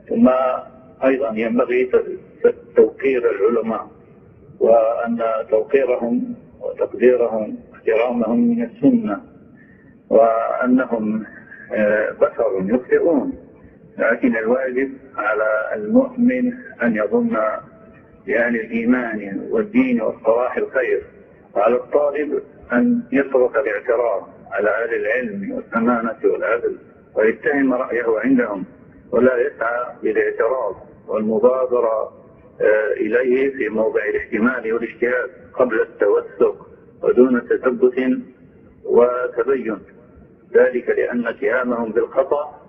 ثم أيضا ينبغي توقير العلماء، وأن توقيرهم وتقديرهم واحترامهم من السنة، وأنهم بشر يخطئون، لكن الواجب على المؤمن أن يظن بأهل الإيمان والدين والصلاح الخير، وعلى الطالب أن يترك الاعتراض على أهل العلم والأمانة والعدل ويتهم رأيه عندهم، ولا يسعى بالاعتراض والمبادرة إليه في موضع الاحتمال والاجتهاد قبل التوثق ودون تثبت وتبين، ذلك لأن اتهامهم بالخطأ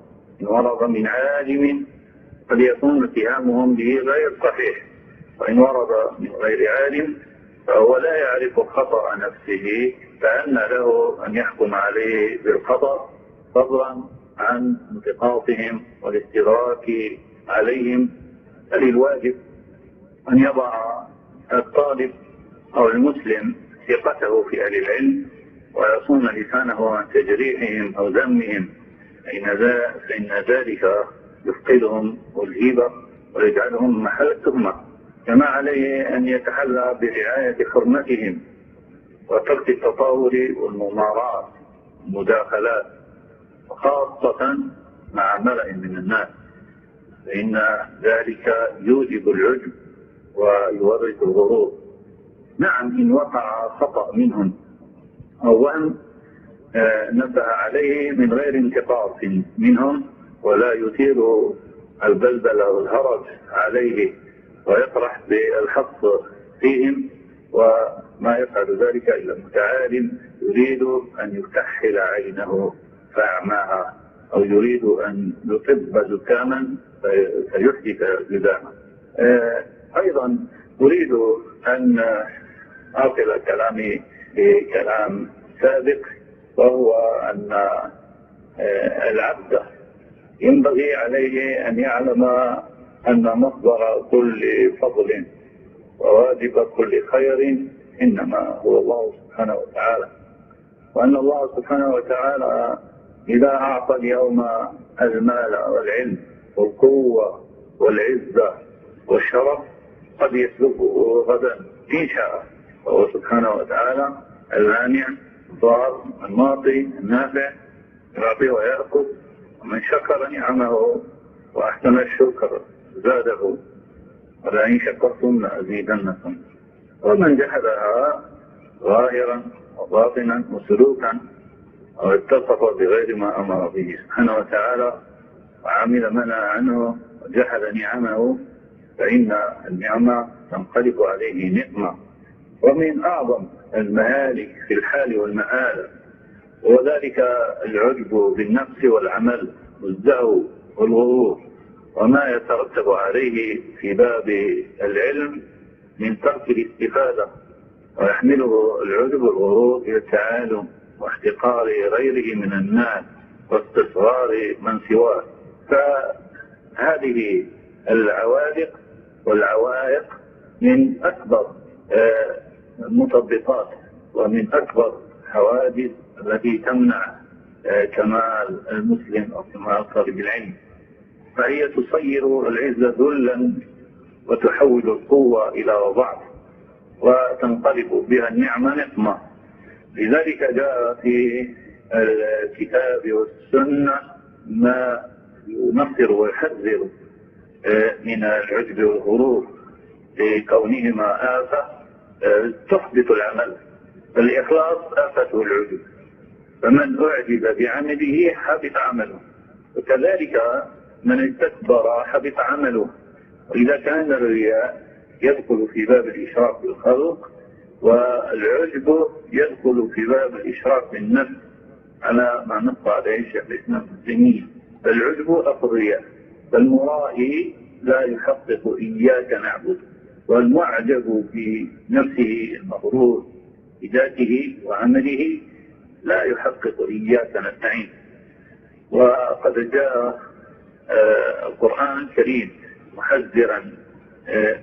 إن ورد من عالم قد يكون اتهامهم به غير صحيح، وإن ورد من غير عالم فهو لا يعرف خطأ نفسه، فأن له أن يحكم عليه بالخطأ فضلا عن انتقاصهم والاستدراك عليهم. فللواجب أن يضع الطالب أو المسلم ثقته في أهل العلم ويصون لسانه عن تجريحهم أو ذمهم، فإن ذلك يفقدهم الهيبة ويجعلهم محل التهمة. كما عليه أن يتحلى برعاية حرمتهم وترك التطاول والممارات والمداخلات، خاصة مع ملأ من الناس، فإن ذلك يوجب العجب ويورث الغرور. نعم، إن وقع خطأ منهم أو وهم نبه عليه من غير انتقاص منهم، ولا يثير البلبل والهرج عليه ويطرح بالحق فيهم، وما يفعل ذلك إلا متعال يريد أن يكحل عينه فأعماها، أو يريد أن يطب زكاما فيحدث جذاما. أيضا أريد أن أصل كلامي بكلام سابق، وهو أن العبد ينبغي عليه أن يعلم أن مصدر كل فضل وواجب كل خير إنما هو الله سبحانه وتعالى، وأن الله سبحانه وتعالى إذا أعطى اليوم المال والعلم والقوة والعزة والشرف قد يسلبه غدا إن شاء، وهو سبحانه وتعالى المانع الضار المعطي النافع، يعطي ويأخذ، ومن شكر نعمه وأحسن الشكر زاده، ولئن شكرتم لأزيدنكم، ومن جحدها ظاهرا وباطنا وسلوكا أو اتصف بغير ما أمر به سبحانه وتعالى وعمل منع عنه وجحد نعمه، فإن النعمة تنقلب عليه نقمة. ومن أعظم المهالك في الحال والمآل وذلك العجب بالنفس والعمل والزهو والغرور، وما يترتب عليه في باب العلم من ترك الاستفادة، ويحمله العجب والغرور إلى التعالم واحتقار غيره من الناس واستصغار من سواه. فهذه العوائق والعوائق من أكبر المطبقات ومن أكبر حوادث التي تمنع كمال المسلم أو كمال طالب العلم، فهي تصير العزة ذلا وتحول القوة إلى ضعف وتنقلب بها النعمة نقمة. لذلك جاء في الكتاب والسنة ما ينصر ويحذر من العجب والغرور لكونهما آفة تحبط العمل. الإخلاص آفته العجب، فمن أعجب بعمله حبط عمله، وكذلك من استكبر حبط عمله. وإذا كان الرياء يدخل في باب الإشراك بالخلق، والعجب يدخل في باب الإشراك بالنفس على ما نص عليه الشيخ الإسلام ابن تيمية. فالعجب أخو الرياء، فالمرائي لا يحقق إياك نعبد، والمعجب بنفسه المغرور بذاته وعمله لا يحقق إياك نستعين. وقد جاء القرآن الكريم محذرا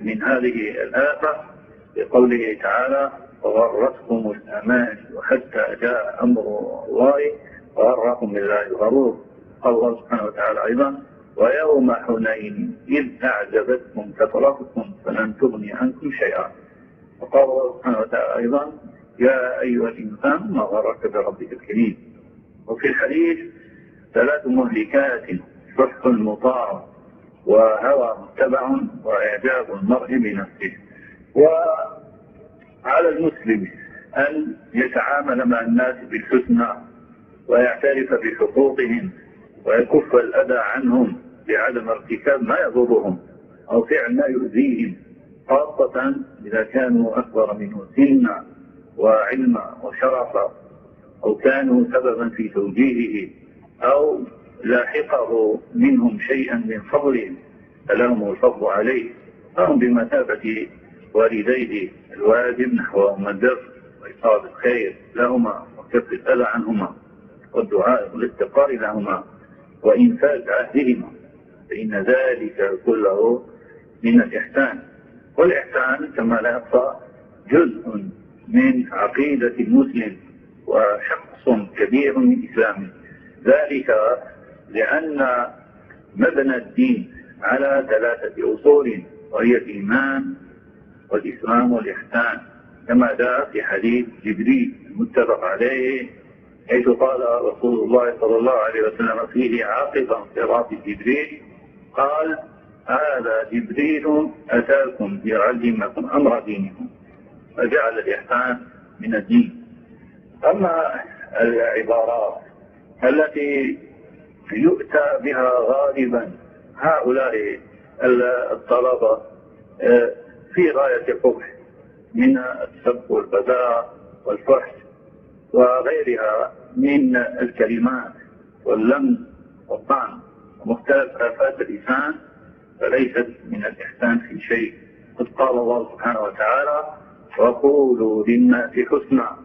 من هذه الآفة بقوله تعالى: وغرتكم الأمان وحتى جاء أمر الله وغركم بالله الغرور. قال الله سبحانه وتعالى أيضا: ويوم حنين إذ أعجبتكم كثرتكم فلن تغني عنكم شيئا. وقال الله سبحانه وتعالى أيضا يا أيها الإنسان ما غرك بربك الكريم. وفي الحديث 3 مهلكات شح مطاع وهوى متبع وإعجاب المرء بنفسه. وعلى المسلم أن يتعامل مع الناس بالحسنى ويعترف بحقوقهم ويكف الأذى عنهم بعدم ارتكاب ما يضرهم أو فعل ما يؤذيهم، خاصة إذا كانوا أكبر منه سنا وعلما وشرفا أو كانوا سببا في توجيهه أو لاحقه منهم شيئا من فضلهم فلهم الفضل عليه، فهم بمثابة والديه الواجب نحوهما البر وإيصال الخير لهما وكف الأذى عنهما والدعاء والافتقار لهما وإنفاذ عهدهما، فإن ذلك كله من الإحسان. والإحسان كما لا يخفى جزء من عقيدة المسلم وشخص كبير من إسلامه، ذلك لأن مبنى الدين على 3 أصول وهي الإيمان والإسلام والإحسان، كما جاء في حديث جبريل المتفق عليه حيث قال رسول الله صلى الله عليه وسلم فيه عاقبا صراط جبريل قال هذا جبريل أتاكم ليعلمكم أمر دينكم، فجعل الإحسان من الدين. أما العبارات التي يؤتى بها غالبا هؤلاء الطلبة في غاية القبح من السب والبذاء والفحش وغيرها من الكلمات واللمز والطعن ومختلف آفات اللسان، فليست من الإحسان في شيء. قد قال الله سبحانه وتعالى وقولوا للناس حسنا